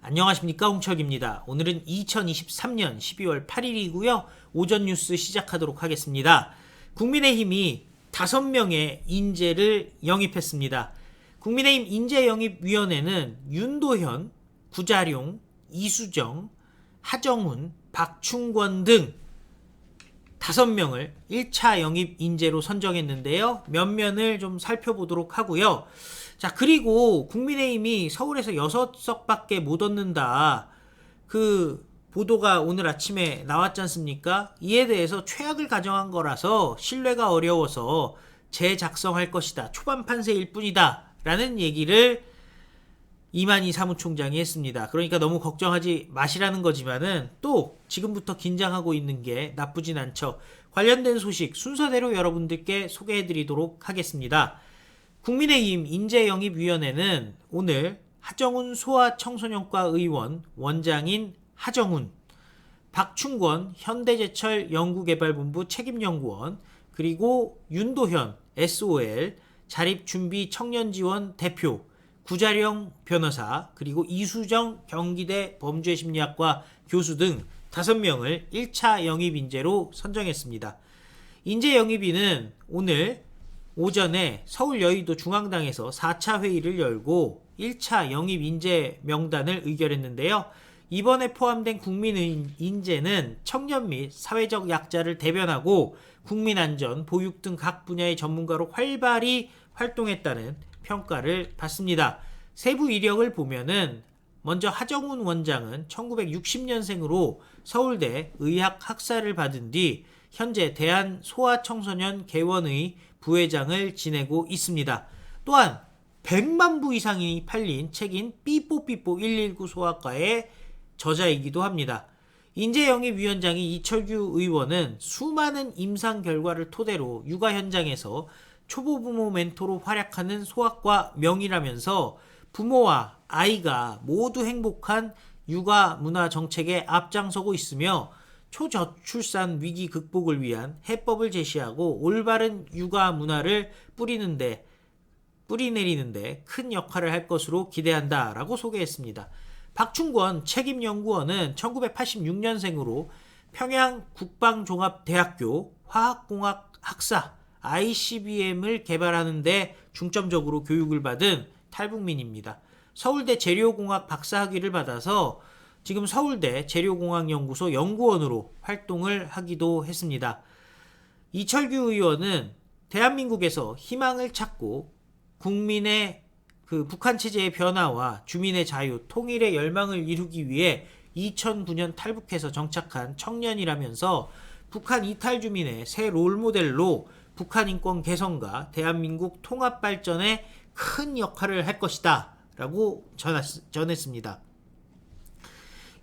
안녕하십니까, 홍철기입니다. 오늘은 2023년 12월 8일이고요. 오전 뉴스 시작하도록 하겠습니다. 국민의힘이 5명의 인재를 영입했습니다. 국민의힘 인재영입위원회는 윤도현, 구자룡, 이수정, 하정훈, 박충권 등 5명을 1차 영입 인재로 선정했는데요. 면면을 좀 살펴보도록 하고요. 자, 그리고 국민의힘이 서울에서 6석밖에 못 얻는다. 그 보도가 오늘 아침에 나왔지 않습니까? 이에 대해서 최악을 가정한 거라서 신뢰가 어려워서 재작성할 것이다. 초반 판세일 뿐이다. 라는 얘기를 이만희 사무총장이 했습니다. 그러니까 너무 걱정하지 마시라는 거지만은 또 지금부터 긴장하고 있는 게 나쁘진 않죠. 관련된 소식 순서대로 여러분들께 소개해드리도록 하겠습니다. 국민의힘 인재영입위원회는 오늘 하정훈 소아청소년과 의원 원장인 하정훈, 박충권 현대제철 연구개발본부 책임연구원, 그리고 윤도현 SOL 자립준비청년지원 대표, 구자령 변호사, 그리고 이수정 경기대 범죄심리학과 교수 등 5명을 1차 영입인재로 선정했습니다. 인재영입위는 오늘 오전에 서울 여의도 중앙당에서 4차 회의를 열고 1차 영입 인재 명단을 의결했는데요. 이번에 포함된 국민의 인재는 청년 및 사회적 약자를 대변하고 국민안전, 보육 등 각 분야의 전문가로 활발히 활동했다는 평가를 받습니다. 세부 이력을 보면은 먼저 하정훈 원장은 1960년생으로 서울대 의학 학사를 받은 뒤 현재 대한소아청소년 개원의 부회장을 지내고 있습니다. 또한 100만 부 이상이 팔린 책인 삐뽀삐뽀 119 소아과의 저자이기도 합니다. 인재영입위원장인 이철규 의원은 수많은 임상 결과를 토대로 육아 현장에서 초보부모 멘토로 활약하는 소아과 명의라면서 부모와 아이가 모두 행복한 육아 문화 정책에 앞장서고 있으며 초저출산 위기 극복을 위한 해법을 제시하고 올바른 육아 문화를 뿌리내리는데 큰 역할을 할 것으로 기대한다라고 소개했습니다. 박충권 책임연구원은 1986년생으로 평양국방종합대학교 화학공학 학사 ICBM을 개발하는 데 중점적으로 교육을 받은 탈북민입니다. 서울대 재료공학 박사학위를 받아서 지금 서울대 재료공학연구소 연구원으로 활동을 하기도 했습니다. 이철규 의원은 대한민국에서 희망을 찾고 국민의 북한 체제의 변화와 주민의 자유, 통일의 열망을 이루기 위해 2009년 탈북해서 정착한 청년이라면서 북한 이탈 주민의 새 롤모델로 북한 인권 개선과 대한민국 통합 발전에 큰 역할을 할 것이다 라고 전했습니다.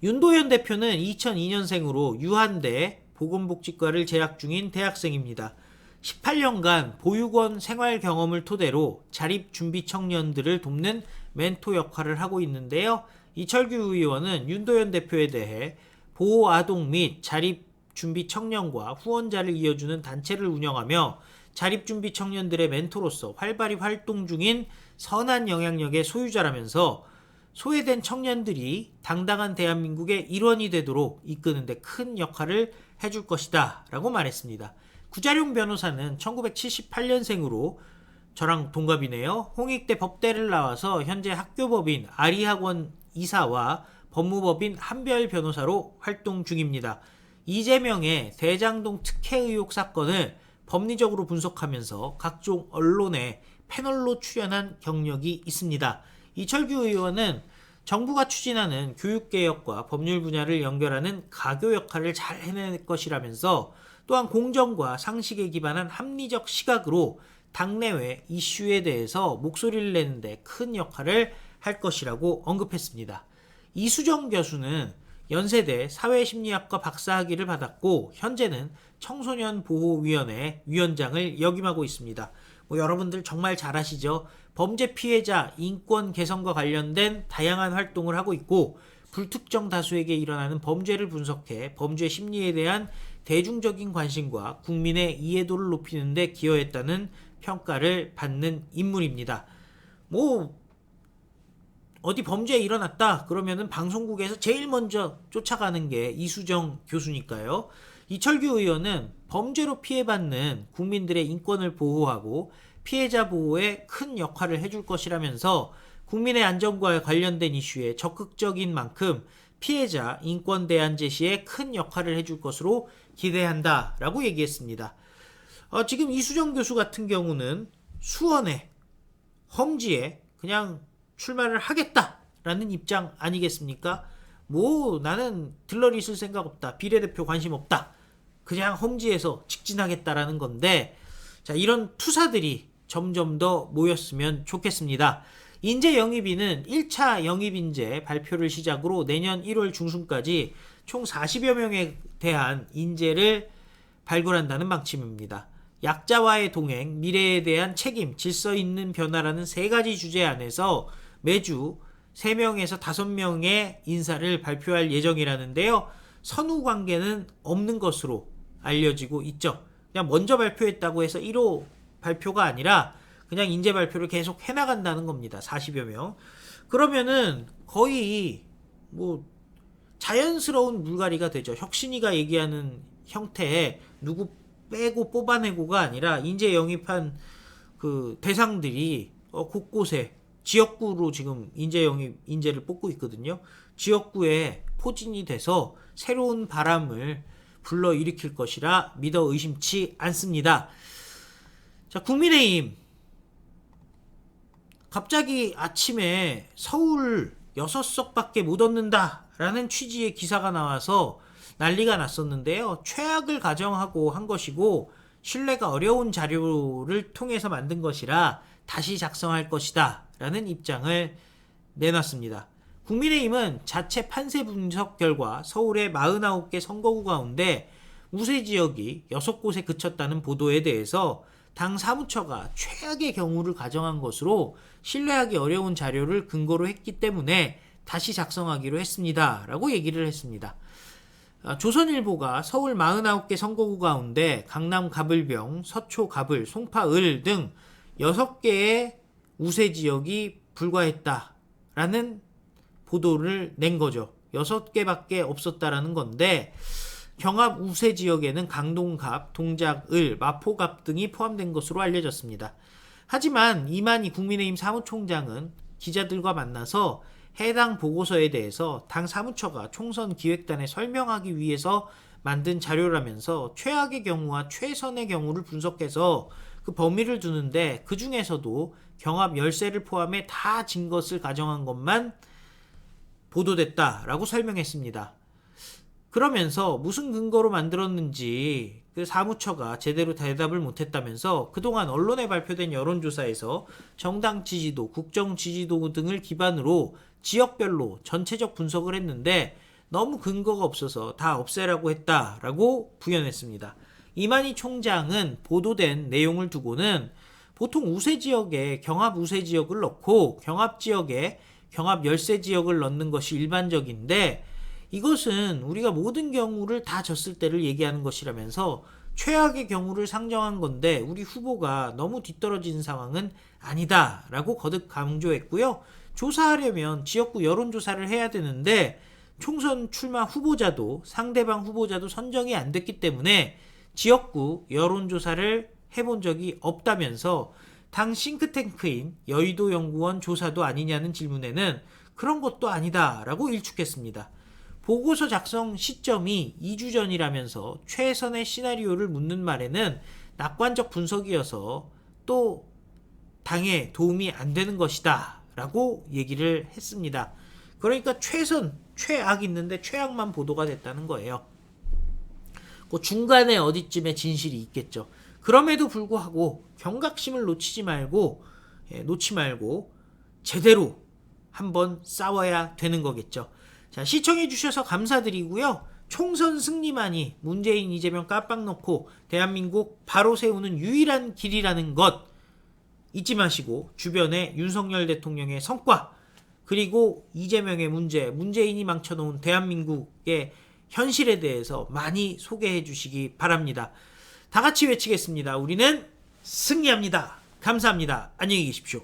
윤도현 대표는 2002년생으로 유한대 보건복지과를 재학 중인 대학생입니다. 18년간 보육원 생활 경험을 토대로 자립준비 청년들을 돕는 멘토 역할을 하고 있는데요. 이철규 의원은 윤도현 대표에 대해 보호아동 및 자립준비 청년과 후원자를 이어주는 단체를 운영하며 자립준비 청년들의 멘토로서 활발히 활동 중인 선한 영향력의 소유자라면서 소외된 청년들이 당당한 대한민국의 일원이 되도록 이끄는 데 큰 역할을 해줄 것이다 라고 말했습니다. 구자룡 변호사는 1978년생으로 저랑 동갑이네요. 홍익대 법대를 나와서 현재 학교법인 아리학원 이사와 법무법인 한별 변호사로 활동 중입니다. 이재명의 대장동 특혜 의혹 사건을 법리적으로 분석하면서 각종 언론의 패널로 출연한 경력이 있습니다. 이철규 의원은 정부가 추진하는 교육개혁과 법률 분야를 연결하는 가교 역할을 잘 해낼 것이라면서 또한 공정과 상식에 기반한 합리적 시각으로 당내외 이슈에 대해서 목소리를 내는데 큰 역할을 할 것이라고 언급했습니다. 이수정 교수는 연세대 사회심리학과 박사학위를 받았고 현재는 청소년보호위원회 위원장을 역임하고 있습니다. 여러분들 정말 잘 아시죠? 범죄 피해자 인권 개선과 관련된 다양한 활동을 하고 있고 불특정 다수에게 일어나는 범죄를 분석해 범죄 심리에 대한 대중적인 관심과 국민의 이해도를 높이는 데 기여했다는 평가를 받는 인물입니다. 어디 범죄 일어났다 그러면은 방송국에서 제일 먼저 쫓아가는 게 이수정 교수니까요. 이철규 의원은 범죄로 피해받는 국민들의 인권을 보호하고 피해자 보호에 큰 역할을 해줄 것이라면서 국민의 안전과 관련된 이슈에 적극적인 만큼 피해자 인권 대안 제시에 큰 역할을 해줄 것으로 기대한다라고 얘기했습니다. 지금 이수정 교수 같은 경우는 수원에 험지에 그냥 출마를 하겠다라는 입장 아니겠습니까? 뭐 나는 들러리 쓸 생각 없다. 비례대표 관심 없다. 그냥 험지에서 직진하겠다라는 건데, 자, 이런 투사들이 점점 더 모였으면 좋겠습니다. 인재 영입위는 1차 영입인재 발표를 시작으로 내년 1월 중순까지 총 40여 명에 대한 인재를 발굴한다는 방침입니다. 약자와의 동행, 미래에 대한 책임, 질서 있는 변화라는 3가지 주제 안에서 매주 3명에서 5명의 인사를 발표할 예정이라는데요. 선후 관계는 없는 것으로 알려지고 있죠. 그냥 먼저 발표했다고 해서 1호 발표가 아니라 그냥 인재 발표를 계속 해나간다는 겁니다. 40여 명. 그러면은 거의 뭐 자연스러운 물갈이가 되죠. 혁신이가 얘기하는 형태의 누구 빼고 뽑아내고가 아니라 인재 영입한 그 대상들이 곳곳에 지역구로 지금 인재 영입 인재를 뽑고 있거든요. 지역구에 포진이 돼서 새로운 바람을 불러일으킬 것이라 믿어 의심치 않습니다. 자, 국민의힘 갑자기 아침에 서울 6석밖에 못 얻는다 라는 취지의 기사가 나와서 난리가 났었는데요. 최악을 가정하고 한 것이고 신뢰가 어려운 자료를 통해서 만든 것이라 다시 작성할 것이다 라는 입장을 내놨습니다. 국민의힘은 자체 판세 분석 결과 서울의 49개 선거구 가운데 우세 지역이 6곳에 그쳤다는 보도에 대해서 당 사무처가 최악의 경우를 가정한 것으로 신뢰하기 어려운 자료를 근거로 했기 때문에 다시 작성하기로 했습니다 라고 얘기를 했습니다. 조선일보가 서울 49개 선거구 가운데 강남 가불병, 서초 가불, 송파 을 등 6개의 우세 지역이 불과했다라는 보도를 낸 거죠. 6개밖에 없었다라는 건데 경합 우세 지역에는 강동갑, 동작을, 마포갑 등이 포함된 것으로 알려졌습니다. 하지만 이만희 국민의힘 사무총장은 기자들과 만나서 해당 보고서에 대해서 당 사무처가 총선 기획단에 설명하기 위해서 만든 자료라면서 최악의 경우와 최선의 경우를 분석해서 그 범위를 두는데 그 중에서도 경합 10세를 포함해 다 진 것을 가정한 것만 보도됐다라고 설명했습니다. 그러면서 무슨 근거로 만들었는지 그 사무처가 제대로 대답을 못했다면서 그동안 언론에 발표된 여론조사에서 정당 지지도, 국정 지지도 등을 기반으로 지역별로 전체적 분석을 했는데 너무 근거가 없어서 다 없애라고 했다라고 부연했습니다. 이만희 총장은 보도된 내용을 두고는 보통 우세 지역에 경합 우세 지역을 넣고 경합 지역에 경합 열세 지역을 넣는 것이 일반적인데 이것은 우리가 모든 경우를 다 졌을 때를 얘기하는 것이라면서 최악의 경우를 상정한 건데 우리 후보가 너무 뒤떨어진 상황은 아니다라고 거듭 강조했고요. 조사하려면 지역구 여론조사를 해야 되는데 총선 출마 후보자도 상대방 후보자도 선정이 안 됐기 때문에 지역구 여론조사를 해본 적이 없다면서 당 싱크탱크인 여의도연구원 조사도 아니냐는 질문에는 그런 것도 아니다라고 일축했습니다. 보고서 작성 시점이 2주 전이라면서 최선의 시나리오를 묻는 말에는 낙관적 분석이어서 또 당에 도움이 안 되는 것이다 라고 얘기를 했습니다. 그러니까 최선, 최악 있는데 최악만 보도가 됐다는 거예요. 그 중간에 어디쯤에 진실이 있겠죠. 그럼에도 불구하고 경각심을 놓지 말고 제대로 한번 싸워야 되는 거겠죠. 자, 시청해주셔서 감사드리고요. 총선 승리만이 문재인, 이재명 깜빡 놓고 대한민국 바로 세우는 유일한 길이라는 것 잊지 마시고 주변에 윤석열 대통령의 성과 그리고 이재명의 문제, 문재인이 망쳐놓은 대한민국의 현실에 대해서 많이 소개해 주시기 바랍니다. 다 같이 외치겠습니다. 우리는 승리합니다. 감사합니다. 안녕히 계십시오.